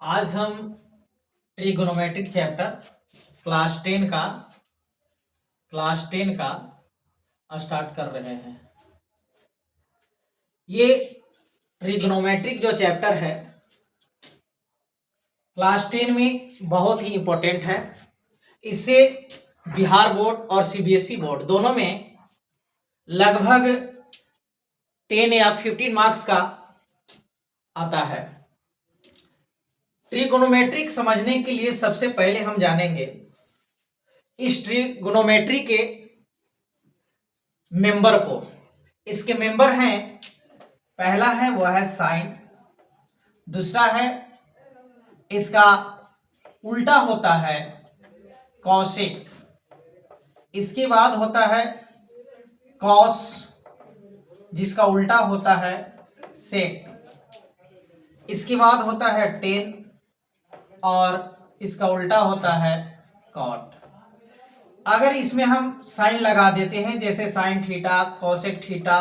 आज हम trigonometric chapter class 10 का स्टार्ट कर रहे हैं। ये ट्रिगोनोमेट्रिक जो चैप्टर है क्लास 10 में बहुत ही इम्पोर्टेंट है। इससे बिहार बोर्ड और सीबीएसई बोर्ड दोनों में लगभग 10 या 15 मार्क्स का आता है। ट्रिगोनोमेट्रिक समझने के लिए सबसे पहले हम जानेंगे इस ट्रिगोनोमेट्री के मेंबर को। इसके मेंबर हैं, पहला है वह है साइन, दूसरा है इसका उल्टा होता है कॉसेक, इसके बाद होता है कॉस जिसका उल्टा होता है सेक, इसके बाद होता है टेन और इसका उल्टा होता है कॉट। अगर इसमें हम साइन लगा देते हैं जैसे sine theta, cosec theta,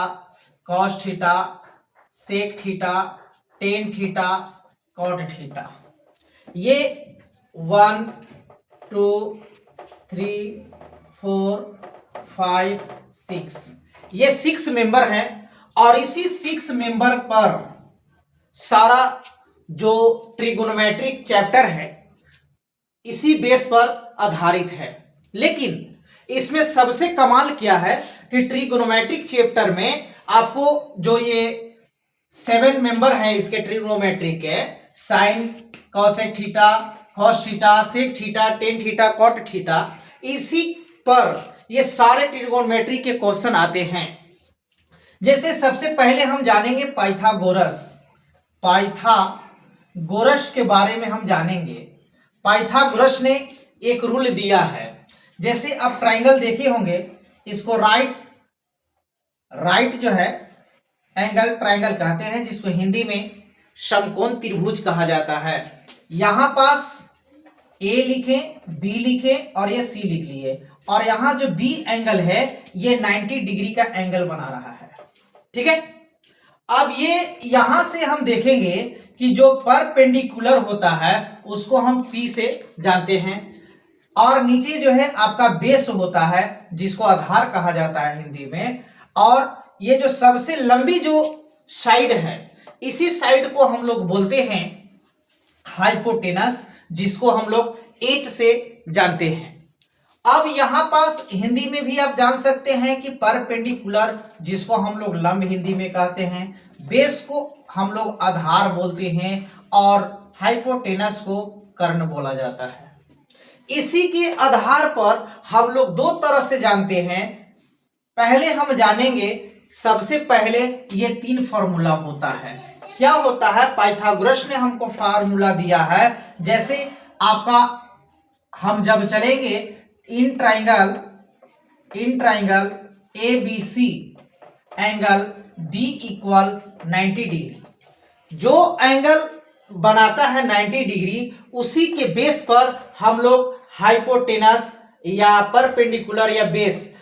cos theta, sec theta, tan theta, cot theta, ये 1 2 3 4 5 6 ये 6 मेंबर हैं और इसी 6 मेंबर पर सारा जो ट्रिगोनोमेट्रिक चैप्टर है इसी बेस पर आधारित है। लेकिन इसमें सबसे कमाल क्या है कि ट्रिगोनोमेट्रिक चैप्टर में आपको जो ये 7 मेंबर हैं इसके ट्रिगोनोमेट्रिक के, sine, cosec theta, cos theta, sec theta, tan theta, cot theta, इसी पर ये सारे ट्रिगोनोमेट्री के क्वेश्चन आते हैं। जैसे सबसे पहले हम जानेंगे पाइथागोरस के बारे में हम जानेंगे। पाइथागोरस ने एक रूल दिया है। जैसे आप ट्राइंगल देखे होंगे, इसको राइट जो है एंगल ट्राइंगल कहते हैं, जिसको हिंदी में समकोण त्रिभुज कहा जाता है। यहां पास ए लिखें, बी लिखें और ये सी लिख लिए, और यहां जो बी एंगल है ये 90 डिग्री का एंगल बना रहा है। ठीक है, अब ये यहां से हम देखेंगे कि जो परपेंडिकुलर होता है उसको हम पी से जानते हैं, और नीचे जो है आपका बेस होता है जिसको आधार कहा जाता है हिंदी में, और ये जो सबसे लंबी जो साइड है इसी साइड को हम लोग बोलते हैं हाइपोटेनस, जिसको हम लोग एच से जानते हैं। अब यहां पास हिंदी में भी आप जान सकते हैं कि परपेंडिकुलर जिसको हम लोग लंब हिंदी में कहते हैं, बेस को हम लोग आधार बोलते हैं और हाइपोटेनस को कर्ण बोला जाता है। इसी के आधार पर हम लोग दो तरह से जानते हैं। पहले हम जानेंगे, सबसे पहले ये 3 फॉर्मूला होता है। क्या होता है? पाइथागोरस ने हमको फार्मूला दिया है। जैसे आपका हम जब चलेंगे in triangle A B C angle B equal 90 degree, जो एंगल बनाता है 90 डिग्री उसी के बेस पर हम लोग हाइपोटेनस या परपेंडिकुलर या बेस,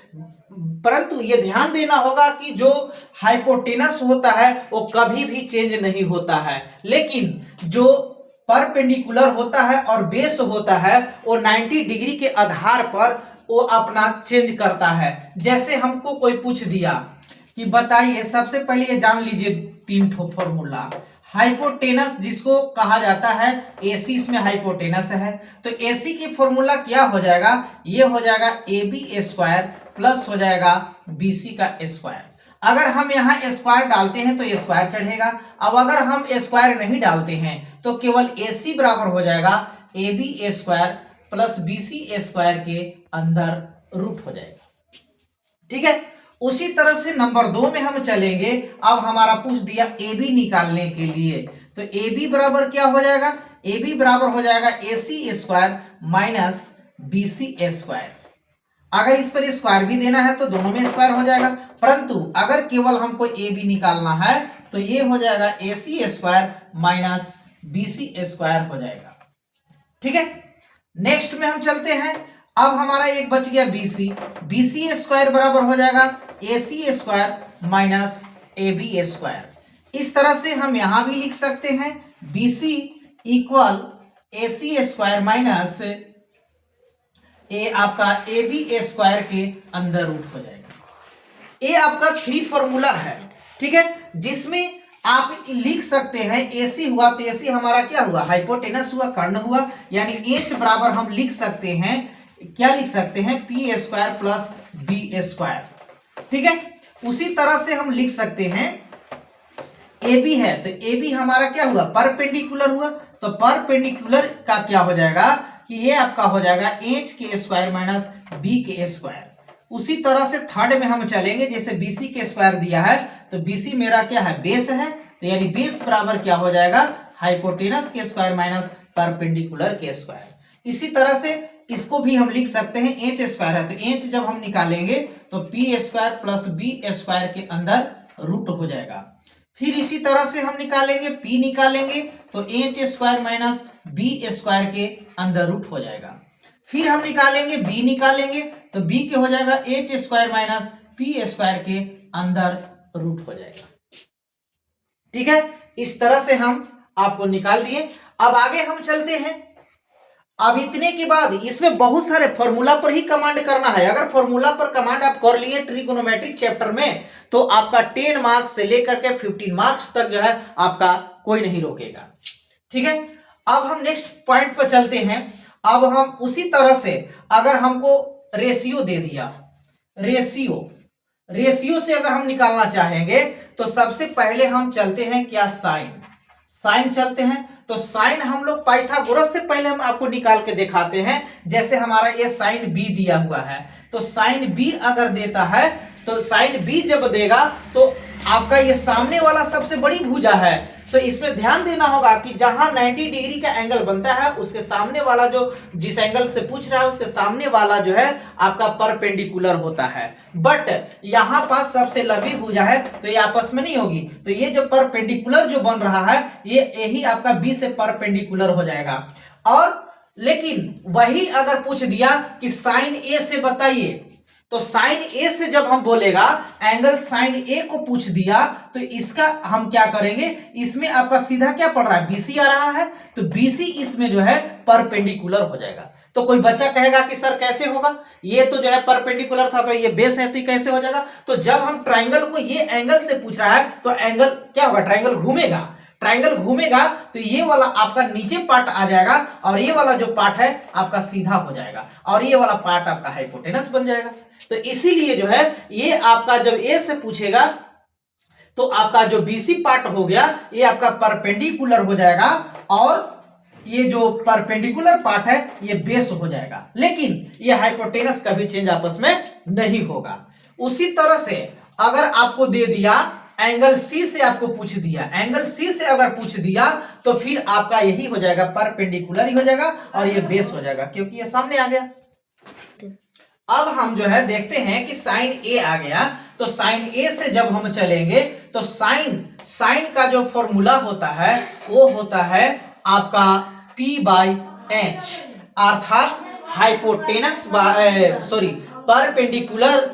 परंतु ये ध्यान देना होगा कि जो हाइपोटेनस होता है वो कभी भी चेंज नहीं होता है, लेकिन जो परपेंडिकुलर होता है और बेस होता है वो 90 डिग्री के आधार पर वो अपना चेंज करता है। जैसे हमको कोई पूछ दिया कि बताइए, सबसे पहले ये जान लीजिए 3 ठो फॉर्मूला। हाइपोटेनस जिसको कहा जाता है एसी, इसमें हाइपोटेनस है, तो एसी की फॉर्मूला क्या हो जाएगा? ये हो जाएगा ए बी स्क्वायर प्लस हो जाएगा बी सी का स्क्वायर। अगर हम यहाँ स्क्वायर डालते हैं तो स्क्वायर चढ़ेगा। अब अगर हम स्क्वायर नहीं डालते हैं तो केवल ए सी बराबर हो जाएगा A B square plus B C square के अंदर रूट हो जाएगा। ठीक है, उसी तरह से नंबर 2 में हम चलेंगे। अब हमारा पूछ दिया ए बी निकालने के लिए, तो ए बी बराबर क्या हो जाएगा? ए बी बराबर हो जाएगा A C square minus B C square. अगर इस पर स्क्वायर भी देना है तो दोनों में स्क्वायर हो जाएगा, परंतु अगर केवल हमको ए बी निकालना है तो ये हो जाएगा A C square minus B C square हो जाएगा। ठीक है, नेक्स्ट में हम चलते हैं। अब हमारा एक बच गया बी सी स्क्वायर बराबर हो जाएगा A C square minus A B square. इस तरह से हम यहां भी लिख सकते हैं B C equal AC square minus A आपका AB स्क्वायर के अंदर रूट हो जाएगा। ये आपका 3 फॉर्मूला है, ठीक है, जिसमें आप लिख सकते हैं AC हुआ तो AC हमारा क्या हुआ, हाइपोटेनस हुआ, कर्ण हुआ, यानी H बराबर हम लिख सकते हैं, क्या लिख सकते हैं, P square plus B square, ठीक है। उसी तरह से हम लिख सकते हैं AB है तो AB हमारा क्या हुआ, परपेंडिकुलर हुआ, तो परपेंडिकुलर का क्या हो जाएगा कि ये आपका हो जाएगा H के स्क्वायर माइनस B के स्क्वायर। उसी तरह से थर्ड में हम चलेंगे, जैसे BC के स्क्वायर दिया है तो BC मेरा क्या है, बेस है, तो यानी बेस बराबर क्या हो जाएगा, हाइपोटेनस के स्क्वायर माइनस परपेंडिकुलर के स्क्वायर। इसी तरह से इसको भी हम लिख सकते हैं, H स्क्वायर है तो H जब हम निकालेंगे तो P square plus B square के अंदर रूट हो जाएगा। फिर इसी तरह से हम निकालेंगे P निकालेंगे तो H square minus B square के अंदर रूट हो जाएगा। फिर हम निकालेंगे B निकालेंगे तो B के हो जाएगा H square minus P square के अंदर रूट हो जाएगा, ठीक है। इस तरह से हम आपको निकाल दिए। अब आगे हम चलते हैं। अब इतने के बाद इसमें बहुत सारे फॉर्मूला पर ही कमांड करना है। अगर फॉर्मूला पर कमांड आप कर लिए ट्रिगोनोमेट्रिक चैप्टर में तो आपका 10 मार्क्स से लेकर के 15 मार्क्स तक जो है आपका कोई नहीं रोकेगा, ठीक है। अब हम नेक्स्ट पॉइंट पर चलते हैं। अब हम उसी तरह से अगर हमको रेशियो दे दिया, रेशियो से अगर हम निकालना चाहेंगे तो सबसे पहले हम चलते हैं क्या, साइन चलते हैं। तो साइन हम लोग पाइथागोरस से पहले हम आपको निकाल के दिखाते हैं। जैसे हमारा ये साइन बी दिया हुआ है तो साइन बी अगर देता है तो साइन बी जब देगा तो आपका ये सामने वाला सबसे बड़ी भुजा है, तो इसमें ध्यान देना होगा कि जहां 90 डिग्री का एंगल बनता है उसके सामने वाला जो जिस एंगल से पूछ रहा है उसके सामने वाला जो है आपका परपेंडिकुलर होता है। बट यहां पास सबसे लंबी भुजा है तो ये आपस में नहीं होगी, तो ये जो परपेंडिकुलर जो बन रहा है ये यही आपका बी से परपेंडिकुलर हो जाएगा। और लेकिन वही अगर पूछ दिया कि साइन ए से बताइए तो साइन ए से जब हम बोलेगा, एंगल साइन ए को पूछ दिया तो इसका हम क्या करेंगे, इसमें आपका सीधा क्या पड़ रहा है, बीसी आ रहा है, तो बीसी इसमें जो है परपेंडिकुलर हो जाएगा। तो कोई बच्चा कहेगा कि सर कैसे होगा, ये तो जो है परपेंडिकुलर था तो ये बेस है तो ये कैसे हो जाएगा। तो जब हम ट्राइंगल को ये एंगल से पूछ रहा है तो एंगल क्या होगा, ट्राइंगल घूमेगा तो ये वाला आपका नीचे पार्ट आ जाएगा और ये वाला जो पार्ट है आपका सीधा हो जाएगा और ये वाला पार्ट आपका हाइपोटेनस बन जाएगा। तो इसीलिए जो है ये आपका जब ए से पूछेगा तो आपका जो बीसी पार्ट हो गया ये आपका परपेंडिकुलर हो जाएगा और ये जो परपेंडिकुलर पार्ट है ये बेस हो जाएगा, लेकिन ये हाइपोटेनस का भी चेंज आपस में नहीं होगा। उसी तरह से अगर आपको दे दिया एंगल सी से आपको पूछ दिया, एंगल सी से अगर पूछ दिया तो फिर आपका यही हो जाएगा, परपेंडिकुलर ही हो जाएगा और ये बेस हो जाएगा क्योंकि ये सामने आ गया। अब हम जो है देखते हैं कि साइन ए आ गया तो साइन ए से जब हम चलेंगे तो साइन का जो फॉर्मूला होता है वो होता है आपका P/H, अर्थात हाइपोटेनस परपेंडिकुलर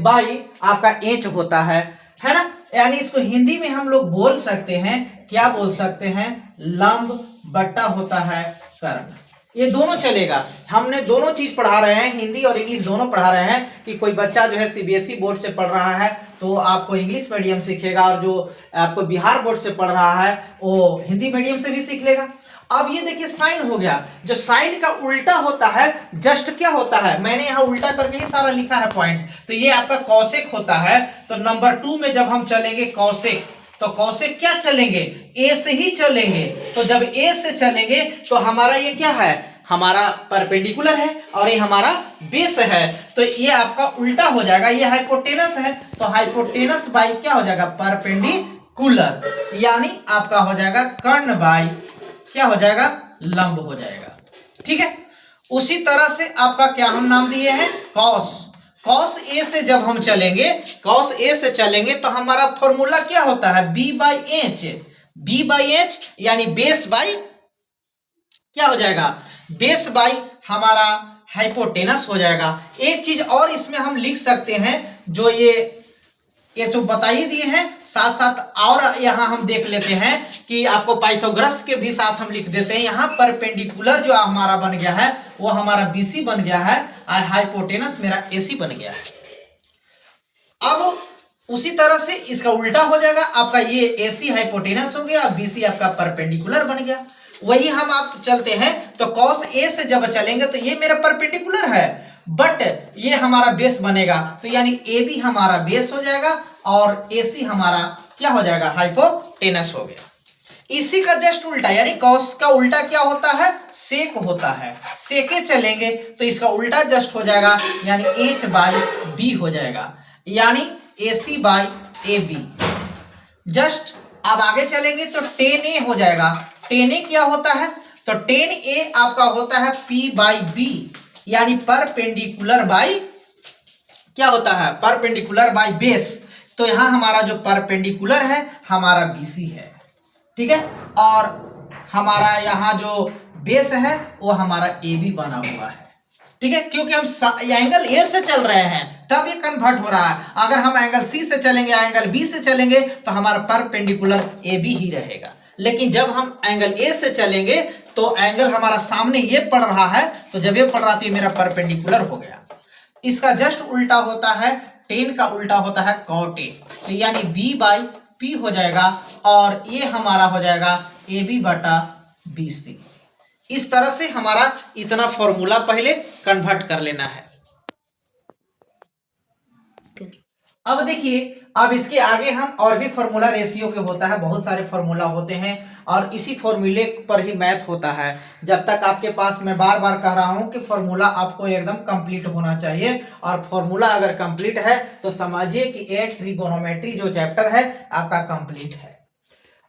बाई आपका H होता है ना। यानी इसको हिंदी में हम लोग बोल सकते हैं, क्या बोल सकते हैं, लंब बट्टा होता है कर्ण। ये दोनों चलेगा, हमने दोनों चीज पढ़ा रहे हैं, हिंदी और इंग्लिश दोनों पढ़ा रहे हैं कि कोई बच्चा जो है सीबीएसई बोर्ड से पढ़ रहा है तो आपको इंग्लिश मीडियम सीखेगा और जो आपको बिहार बोर्ड से पढ़ रहा है वो हिंदी मीडियम से भी सीख लेगा। अब ये देखिए साइन हो गया, जो साइन का उल्टा होता है जस्ट क्या होता है, मैंने यहाँ उल्टा करके ही सारा लिखा है पॉइंट, तो ये आपका कॉसेक होता है। तो नंबर 2 में जब हम चलेंगे कॉसेक, तो कॉसेक क्या चलेंगे, ए से ही चलेंगे। तो जब ए से चलेंगे तो हमारा ये क्या है, हमारा परपेंडिकुलर है और ये हमारा बेस है, तो ये आपका उल्टा हो जाएगा, ये हाइपोटेनस है तो हाइपोटेनस बाई क्या हो जाएगा, परपेंडिकुलर, यानी आपका हो जाएगा कर्ण बाई क्या हो जाएगा, लंब हो जाएगा, ठीक है। उसी तरह से आपका क्या हम नाम दिए हैं, कॉस ए से जब हम चलेंगे, कॉस ए से चलेंगे तो हमारा फॉर्मूला क्या होता है, B/H, यानी बेस बाई क्या हो जाएगा, बेस बाई हमारा हाइपोटेनस हो जाएगा। एक चीज और इसमें हम लिख सकते हैं, जो ये ये जो बताइए दिए हैं, साथ साथ और यहाँ हम देख लेते हैं कि आपको पाइथागोरस के भी साथ हम लिख देते हैं। यहाँ परपेंडिकुलर जो हमारा बन गया है वो हमारा बीसी बन गया है और हाइपोटेनस मेरा एसी बन गया है। अब उसी तरह से इसका उल्टा हो जाएगा, आपका ये एसी हाइपोटेनस हो गया, बीसी आपका परपेंडिकुलर बन गया। वही हम आप चलते हैं तो कॉस ए से जब चलेंगे तो ये मेरा परपेंडिकुलर है, बट ये हमारा बेस बनेगा, तो यानी ए बी हमारा बेस हो जाएगा और एसी हमारा क्या हो जाएगा, हाइपोटेनस हो गया। इसी का जस्ट उल्टा, यानी कॉस का उल्टा क्या होता है, सेक होता है। सेके चलेंगे तो इसका उल्टा जस्ट हो जाएगा, यानी एच बाई बी हो जाएगा, यानी AC by A B. Just अब आगे चलेंगे तो टेन ए हो जाएगा। टेन ए क्या होता है, तो टेन ए आपका होता है P बाई बी, यानी परपेंडिकुलर बाई क्या होता है, परपेंडिकुलर बाई बेस। तो यहां हमारा जो परपेंडिकुलर है हमारा BC है, ठीक है, और हमारा यहाँ जो बेस है वो हमारा AB बना हुआ है, ठीक है, क्योंकि हम एंगल ए से चल रहे हैं तब ये कन्वर्ट हो रहा है। अगर हम एंगल सी से चलेंगे, एंगल बी से चलेंगे तो हमारा परपेंडिकुलर ए बी ही रहेगा। लेकिन जब हम एंगल ए से चलेंगे तो एंगल हमारा सामने ये पड़ रहा है, तो जब ये पड़ रहा तो ये मेरा परपेंडिकुलर हो गया। इसका जस्ट उल्टा होता है, टेन का उल्टा होता है कॉट ए, तो यानी बी बाई पी हो जाएगा और ये हमारा हो जाएगा ए बी बटा बी सी। इस तरह से हमारा इतना फॉर्मूला पहले कन्वर्ट कर लेना है। अब देखिए, अब इसके आगे हम और भी फॉर्मूला रेशियो के होता है, बहुत सारे फॉर्मूला होते हैं और इसी फॉर्मूले पर ही मैथ होता है। जब तक आपके पास, मैं बार बार कह रहा हूं कि फॉर्मूला आपको एकदम कंप्लीट होना चाहिए, और फॉर्मूला अगर कंप्लीट है तो समझिए कि ए ट्रिगोनोमेट्री जो चैप्टर है आपका कंप्लीट है।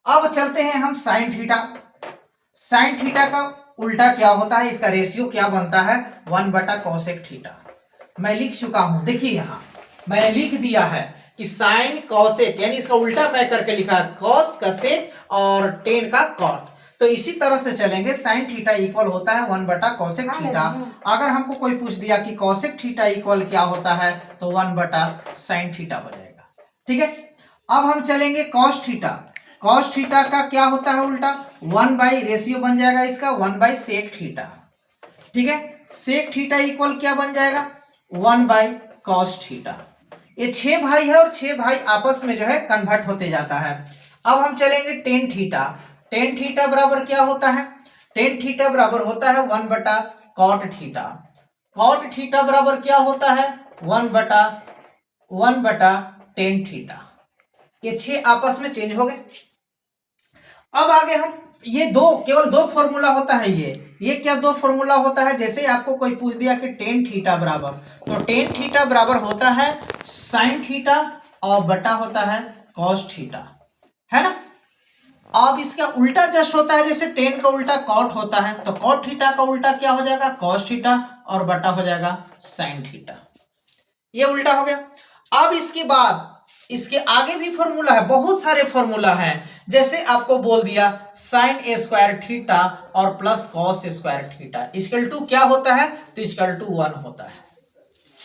अब चलते हैं हम साइन थीटा। साइन थीटा का उल्टा क्या होता है, इसका रेशियो क्या बनता है, 1 बटा कोसेक थीटा। मैं लिख चुका हूं, देखिए यहां मैंने लिख दिया है कि साइन कॉसेक, यानी इसका उल्टा मैं करके लिखा है कॉस का सेक और टेन का कॉट। तो इसी तरह से चलेंगे, साइन थीटा इक्वल होता है 1 बटा कोसेक थीटा। अगर हमको कोई पूछ दिया कि कोसेक थीटा इक्वल क्या होता है तो 1 बटा साइन थीटा हो जाएगा, ठीक है। अब हम चलेंगे कॉस थीटा। कॉस थीटा का क्या होता है उल्टा, 1 बाई रेशियो बन जाएगा इसका 1 बाई सेक थीटा, ठीक है। सेक थीटा इक्वल क्या बन जाएगा, 1 बाई कॉस थीटा। ये 6 भाई है और 6 भाई आपस में जो है कन्वर्ट होते जाता है। अब हम चलेंगे टेन थीटा। टेन थीटा बराबर क्या होता है, टेन थीटा बराबर होता है 1 बटा कॉट थीटा। कॉट थीटा बराबर क्या होता है, 1 बटा टेन थीटा। ये 6 आपस में चेंज हो गए। अब आगे हम ये केवल दो फॉर्मूला होता है, ये क्या दो फॉर्मूला होता है, जैसे आपको कोई पूछ दिया कि टेन थीटा बराबर, तो टेन थीटा बराबर होता है साइन थीटा और बटा होता है कॉस थीटा, है ना। अब इसका उल्टा जस्ट होता है, जैसे टेन का उल्टा कॉट होता है, तो कॉट थीटा का उल्टा क्या हो जाएगा, कॉस थीटा और बटा हो जाएगा साइन थीटा। ये उल्टा हो गया। अब इसके बाद इसके आगे भी फॉर्मूला है, बहुत सारे फॉर्मूला हैं। जैसे आपको बोल दिया साइन ए स्क्वायर थीटा और plus cos square theta equal to क्या होता है, तो इक्वल टू 1 होता है।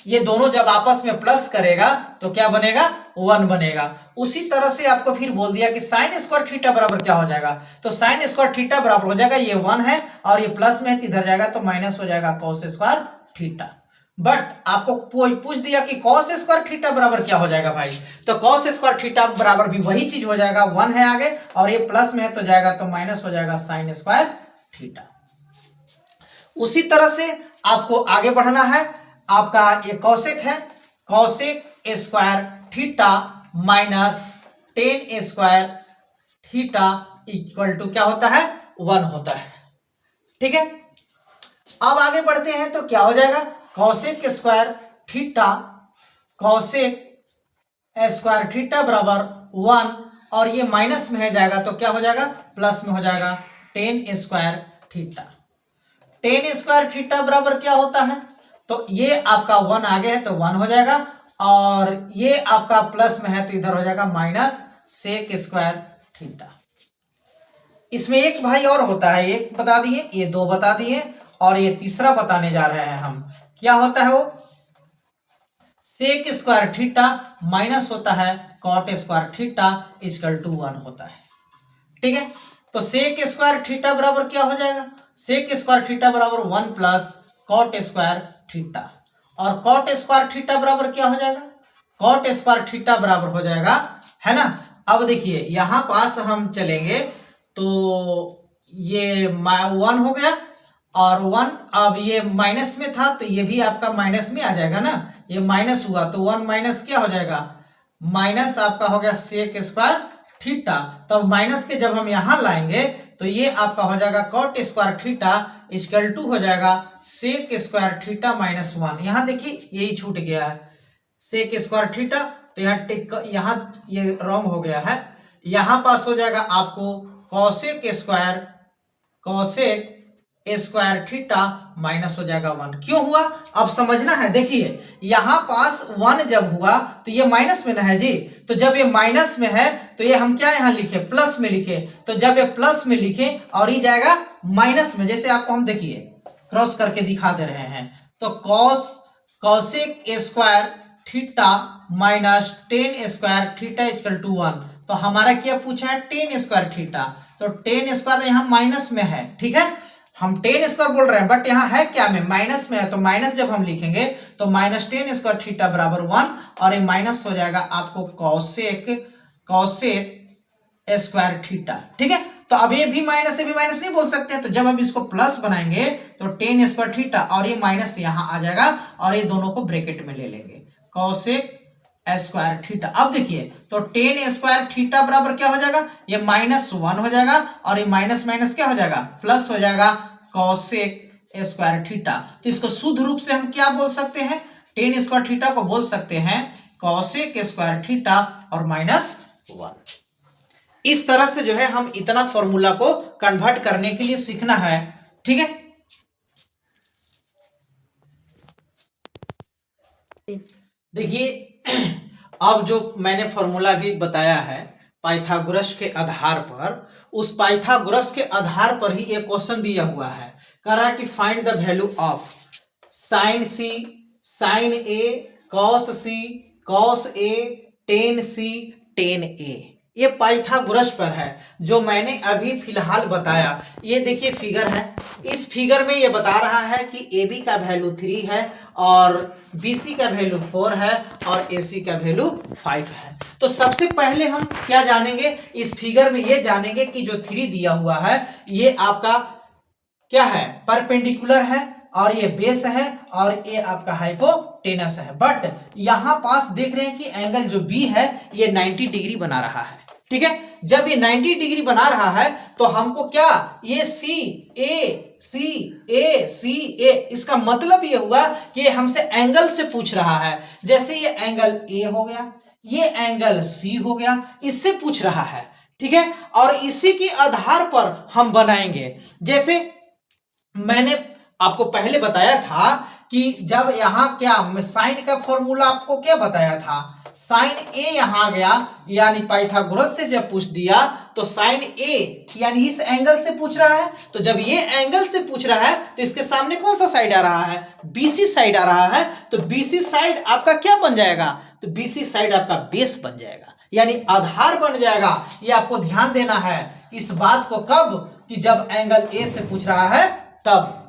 ये दोनों जब आपस में प्लस करेगा तो क्या बनेगा, 1 बनेगा। उसी तरह से आपको फिर बोल दिया कि साइन स्क्वायर थीटा बराबर क्या हो जाएगा, तो साइन स्क्वायर थीटा बराबर हो जाएगा, ये 1 है और ये प्लस में इधर जाएगा तो माइनस हो जाएगा कॉस स्क्वायर थीटा। बट आपको कोई पूछ दिया कि कॉस स्क्वायर थीटा बराबर क्या हो जाएगा भाई, तो कॉस स्क्वायर थीटा बराबर भी वही चीज हो जाएगा, 1 है आगे और ये प्लस में है तो जाएगा तो माइनस हो जाएगा साइन स्क्वायर थीटा। उसी तरह से आपको आगे बढ़ना है। आपका ये कॉसेक है, cosec square theta minus tan square theta equal to क्या होता है, 1 होता है, ठीक है। अब आगे बढ़ते हैं तो क्या हो जाएगा, cosec square theta, cosec square theta बराबर 1 और ये माइनस में है जाएगा तो क्या हो जाएगा, प्लस में हो जाएगा ten square theta. Ten square theta बराबर क्या होता है, तो ये आपका 1 आगे है तो 1 हो जाएगा और ये आपका प्लस में है तो इधर हो जाएगा माइनस सेक स्क्वायर थीटा। इसमें एक भाई और होता है, एक बता दिए, ये 2 बता दिए और ये तीसरा बताने जा रहे हैं हम, क्या होता है वो सेक स्क्वायर थीटा माइनस होता है cot square theta equal to 1 होता है। ठीक है, तो सेक स्क्वायर थीटा बराबर क्या हो जाएगा, सेक स्क्वायर थीटा बराबर 1 प्लस कॉट स्क्वायर थीटा, और कॉट स्क्वायर थीटा बराबर क्या हो जाएगा, कॉट स्क्वायर थीटा बराबर हो जाएगा, है ना। अब देखिए यहां पास हम चलेंगे तो ये 1 हो गया, और 1 अब ये माइनस में था तो ये भी आपका माइनस में आ जाएगा ना, ये माइनस हुआ तो 1 माइनस क्या हो जाएगा, माइनस आपका हो गया सेक स्क्वायर थीटा। तब माइनस के जब हम यहां लाएंगे तो ये आपका हो जाएगा cot square theta equal to हो जाएगा सेक स्क्वायर थीटा माइनस 1। यहां देखिए यही छूट गया है सेक स्क्वायर थीटा, तो यहाँ ये रॉन्ग हो गया है, यहां पास हो जाएगा आपको कॉसेक स्क्वायर थीटा माइनस हो जाएगा 1। क्यों हुआ अब समझना है, देखिए यहां पास 1 जब हुआ तो ये माइनस में ना है जी, तो जब ये माइनस में है तो ये हम क्या यहाँ लिखे, प्लस में लिखे, तो जब ये प्लस में लिखे और ये जाएगा माइनस में, जैसे आपको हम देखिए क्रॉस करके दिखा दे रहे हैं, तो cosec square theta minus tan square theta equal to 1। तो हमारा क्या पूछा है, टेन स्क्वायर थीटा, तो टेन स्क्वायर यहाँ माइनस में है, ठीक है, हम टेन स्क्वायर बोल रहे हैं बट यहाँ है क्या में, माइनस में है, तो माइनस जब हम लिखेंगे तो माइनस टेन स्क्वायर थीटा बराबर 1, और ये माइनस हो जाएगा आपको कॉसेक स्क्वायर थीटा। ठीक है, तो अब ये भी माइनस से भी माइनस नहीं बोल सकते, तो जब अब इसको प्लस बनाएंगे तो टेन स्क्वायर थीटा और ये माइनस यहाँ आ जाएगा, और ये दोनों को ब्रैकेट में ले लेंगे कॉसेक स्क्वायर थीटा। अब देखिए तो टेन स्क्वायर थीटा बराबर क्या हो जाएगा, ये माइनस 1 हो जाएगा, और ये माइनस माइनस क्या हो जाएगा, प्लस हो जाएगा कॉसेक स्क्वायर थीटा। तो इसको शुद्ध रूप से हम क्या बोल सकते हैं, टेन स्क्वायर थीटा को बोल सकते हैं कॉसेक स्क्वायर थीटा और माइनस 1। इस तरह से जो है हम इतना फॉर्मूला को कन्वर्ट करने के लिए सीखना है। ठीक है, देखिए अब जो मैंने फॉर्मूला भी बताया है पाइथागोरस के आधार पर, उस पाइथागोरस के आधार पर ही एक क्वेश्चन दिया हुआ है, कह रहा है कि find the value of sine C sine A cos C cos A tan C tan A. ये पाइथागोरस पर है जो मैंने अभी फिलहाल बताया। ये देखिए फिगर है, इस फिगर में ये बता रहा है कि ए बी का वैल्यू 3 है और बी सी का वैल्यू 4 है और ए सी का वैल्यू 5 है। तो सबसे पहले हम क्या जानेंगे, इस फिगर में ये जानेंगे कि जो 3 दिया हुआ है ये आपका क्या है, परपेंडिकुलर है, और ये बेस है, और ये आपका हाइपोटेनस है। बट यहां पास देख रहे हैं कि एंगल जो बी है ये 90 डिग्री बना रहा है। ठीक है, जब ये 90 डिग्री बना रहा है तो हमको क्या, ये सी ए, इसका मतलब ये हुआ कि ये हमसे एंगल से पूछ रहा है। जैसे ये एंगल ए हो गया, ये एंगल सी हो गया, इससे पूछ रहा है। ठीक है, और इसी के आधार पर हम बनाएंगे। जैसे मैंने आपको पहले बताया था कि जब यहाँ क्या साइन का फॉर्मूला आपको क्या बताया था, साइन ए यहां आ गया, यानी पाइथागोरस से जब पूछ दिया तो साइन ए यानी इस एंगल से पूछ रहा है, तो जब ये एंगल से पूछ रहा है तो इसके सामने कौन सा साइड आ रहा है, बीसी साइड आ रहा है, तो बीसी साइड आपका क्या बन जाएगा, तो बीसी साइड आपका बेस बन जाएगा, यानी आधार बन जाएगा। ये आपको ध्यान देना है इस बात को, कब कि जब एंगल ए से पूछ रहा है तब,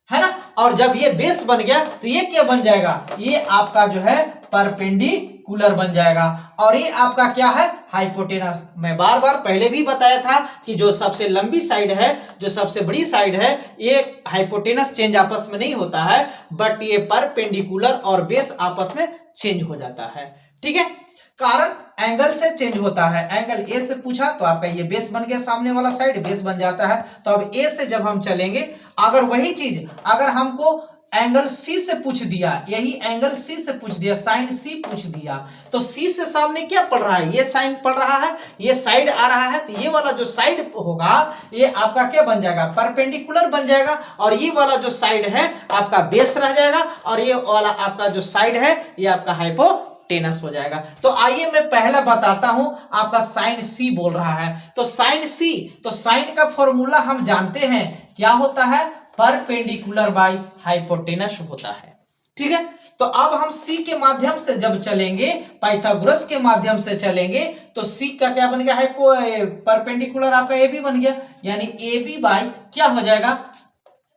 है ना। और जब ये बेस बन गया तो ये क्या बन जाएगा, ये आपका जो है परपेंडिकुलर बन जाएगा, और ये आपका क्या है, हाइपोटेनस। मैं बार बार पहले भी बताया था कि जो सबसे लंबी साइड है, जो सबसे बड़ी साइड है, ये हाइपोटेनस चेंज आपस में नहीं होता है, बट ये परपेंडिकुलर और बेस आपस में चेंज हो जाता है। ठीक है, कारण एंगल से चेंज होता है। एंगल ए से पूछा तो आपका ये बेस बन गया, सामने वाला साइड बेस बन जाता है। तो अब ए से जब हम चलेंगे, अगर वही चीज अगर हमको एंगल सी से पूछ दिया, यही एंगल सी से पूछ दिया, साइन सी पूछ दिया, तो सी से सामने क्या पड़ रहा है, ये साइन पड़ रहा है, ये साइड आ रहा है, तो ये वाला जो साइड होगा ये आपका क्या बन जाएगा, परपेंडिकुलर बन जाएगा, और ये वाला जो साइड है आपका बेस रह जाएगा, और ये वाला आपका जो साइड है ये आपका हाइपोटेनस हो जाएगा। तो आइए मैं पहला बताता हूं, आपका साइन सी बोल रहा है, तो साइन सी, तो साइन का फॉर्मूला हम जानते हैं क्या होता है, परपेंडिकुलर बाय हाइपोटेनस होता है। ठीक है, तो अब हम सी के माध्यम से जब चलेंगे, पाइथागोरस के माध्यम से चलेंगे, तो सी का क्या बन गया, परपेंडिकुलर आपका ए बी बन गया, यानी ए बी बाई क्या हो जाएगा,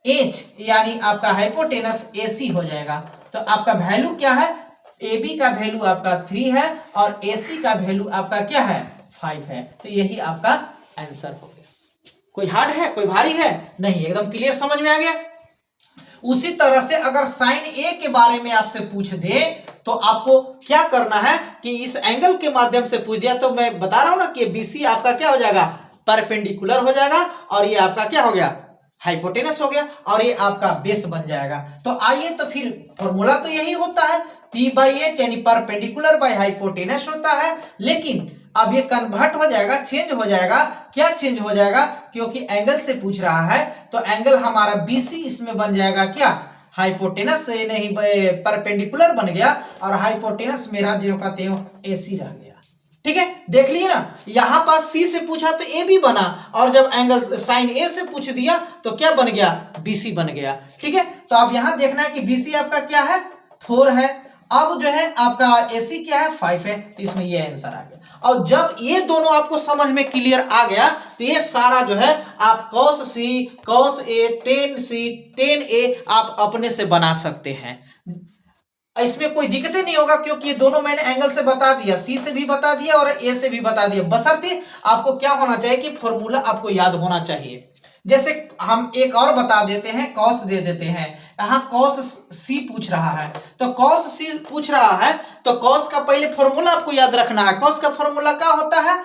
एच, यानी आपका हाइपोटेनस ए सी हो जाएगा। तो आपका वैल्यू क्या है, ए बी का वैल्यू आपका 3 है और ए सी का वैल्यू आपका क्या है, 5 है। तो यही आपका आंसर हो गया। कोई हार्ड है, कोई भारी है नहीं, एकदम क्लियर समझ में आ गया। उसी तरह से अगर साइन ए के बारे में आपसे पूछ दे तो आपको क्या करना है कि इस एंगल के माध्यम से पूछ दिया तो मैं बता रहा हूं ना कि बीसी आपका क्या हो जाएगा, परपेंडिकुलर हो जाएगा, और ये आपका क्या हो गया, हाइपोटेनस हो गया, और ये आपका बेस बन जाएगा। तो आइए, तो फिर फॉर्मूला तो यही होता है, P बाई एच यानी परपेंडिकुलर बाई हाइपोटेनस होता है, लेकिन अब ये कन्वर्ट हो जाएगा, चेंज हो जाएगा। क्या चेंज हो जाएगा, क्योंकि एंगल से पूछ रहा है, तो एंगल हमारा BC इसमें बन जाएगा क्या, हाइपोटेनस नहीं, परपेंडिकुलर बन गया, और हाइपोटेनस मेरा जो कहते हो AC रह गया। ठीक है, देख लिए ना, यहां पास C से पूछा तो AB बना, और जब एंगल साइन A से पूछ दिया तो क्या बन गया, BC बन गया। ठीक है, तो अब यहां देखना है कि BC आपका क्या है, 4 है, अब जो है आपका AC क्या है, 5 है, तो इसमें ये आंसर आ गया। और जब ये दोनों आपको समझ में क्लियर आ गया तो ये सारा जो है आप cos C, cos A, tan C, tan A आप अपने से बना सकते हैं, इसमें कोई दिक्कत नहीं होगा, क्योंकि ये दोनों मैंने एंगल से बता दिया, सी से भी बता दिया और ए से भी बता दिया। बशर्ते आपको क्या होना चाहिए कि फॉर्मूला आपको याद होना चाहिए। जैसे हम एक और बता देते हैं, कॉस दे देते हैं, यहाँ कॉस सी पूछ रहा है, तो कॉस सी पूछ रहा है तो कॉस का पहले फॉर्मूला आपको याद रखना है। कॉस का फॉर्मूला क्या होता है,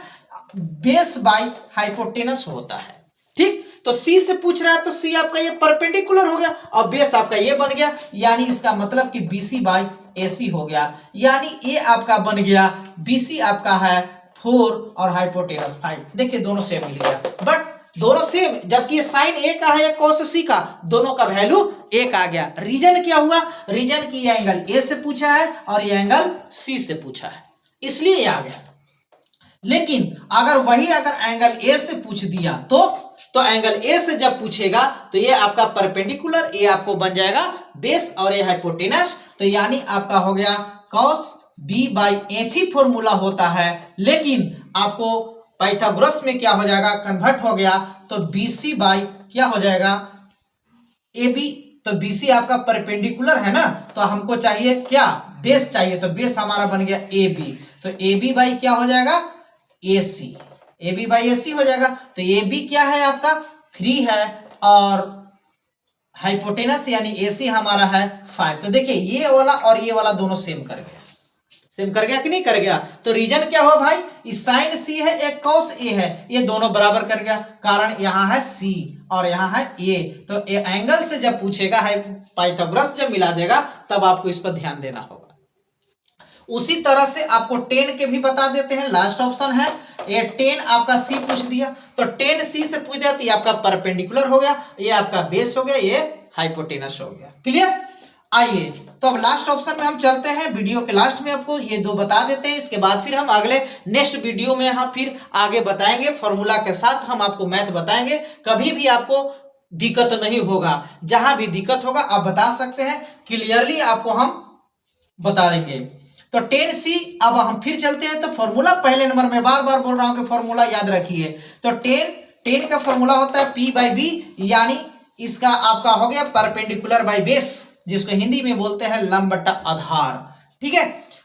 बेस बाई हाइपोटेनस होता है। ठीक, तो सी से पूछ रहा है तो सी आपका ये परपेंडिकुलर हो गया और बेस आपका ये बन गया, यानी इसका मतलब कि BC बाई AC हो गया, यानी ये आपका बन गया, BC आपका है 4 और हाइपोटेनस 5। देखिए दोनों सेम मिल गया, बट दोनों सेम, जबकि ये साइन ए का है या कॉस सी का, दोनों का वैल्यू एक आ गया। रीजन क्या हुआ, रीजन की ये एंगल ए से पूछा है और ये एंगल सी से पूछा है, इसलिए ये आ गया। लेकिन अगर वही एंगल ए से पूछ दिया तो एंगल ए से जब पूछेगा तो ये आपका परपेंडिकुलर, ये आपको बन जाएगा बेस और ये हाइपोटेनस, तो यानी आपका हो गया cos B by H he formula होता है। लेकिन आपको पाइथागोरस में क्या हो जाएगा, कन्वर्ट हो गया, तो BC बाई क्या हो जाएगा, AB, तो BC आपका परपेंडिकुलर है ना, तो हमको चाहिए क्या, बेस चाहिए, तो बेस हमारा बन गया AB, तो AB बाई क्या हो जाएगा, AC, AB बाई AC हो जाएगा। तो AB क्या है आपका 3 है और हाइपोटेनस यानी AC हमारा है 5। तो देखिए ये वाला और ये वाला दोनों सेम कर गया, सेम कर गया कि नहीं कर गया। तो रीजन क्या हुआ भाई, इस साइन C है, एक cos A है, ये दोनों बराबर कर गया, कारण यहाँ है C और यहाँ है A। तो एंगल से जब पूछेगा, पाइथागोरस जब मिला देगा तब आपको इस पर ध्यान देना होगा। उसी तरह से आपको टेन के भी बता देते हैं, लास्ट ऑप्शन है ये, टेन आपका सी पूछ दिया तो टेन सी से पूछ दिया तो ये आपका परपेंडिकुलर हो गया, ये आपका बेस हो गया, ये हाइपोटेनस हो गया। क्लियर, आइए तो अब लास्ट ऑप्शन में हम चलते हैं। वीडियो के लास्ट में आपको ये दो बता देते हैं, इसके बाद फिर हम अगले नेक्स्ट वीडियो में हम फिर आगे बताएंगे, फॉर्मूला के साथ हम आपको मैथ बताएंगे। कभी भी आपको दिक्कत नहीं होगा, जहां भी दिक्कत होगा आप बता सकते हैं, क्लियरली आपको हम बता देंगे। तो 10C अब हम फिर चलते हैं, तो फॉर्मूला पहले नंबर में बार बार बोल रहा हूं कि फॉर्मूला याद रखिए। तो 10 का फॉर्मूला होता है P बाई बी, यानी इसका आपका हो गया परपेंडिकुलर बाई बेस, जिसको हिंदी में बोलते हैं लंब बट्टा आधार। ठीक है,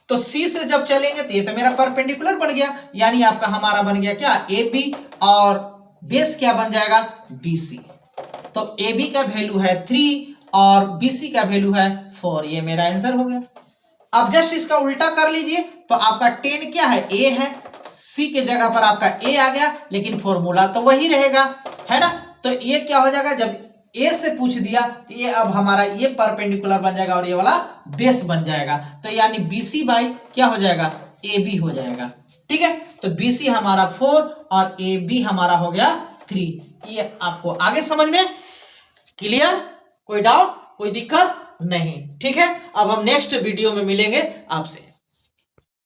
तो C से जब चलेंगे तो ये तो मेरा परपेंडिकुलर बन गया, यानी आपका हमारा बन गया क्या AB, और बेस क्या बन जाएगा BC। तो AB का वैल्यू है 3 और BC का वैल्यू है 4, ये मेरा आंसर हो गया। अब जस्ट इसका उल्टा कर लीजिए, तो आपका 10 क्या है, A है, C के जगह पर आपका A आ गया, लेकिन फॉर्मूला तो वही रहेगा, है ना। तो ये क्या हो जाएगा, जब A से पूछ दिया तो ये अब हमारा ये परपेंडिकुलर बन जाएगा और ये वाला बेस बन जाएगा, तो यानी BC बाई क्या हो जाएगा, AB हो जाएगा। ठीक है, तो BC हमारा 4 और AB हमारा हो गया 3। ये आपको आगे समझ में क्लियर, कोई डाउट, कोई दिक्कत नहीं। ठीक है, अब हम नेक्स्ट वीडियो में मिलेंगे आपसे।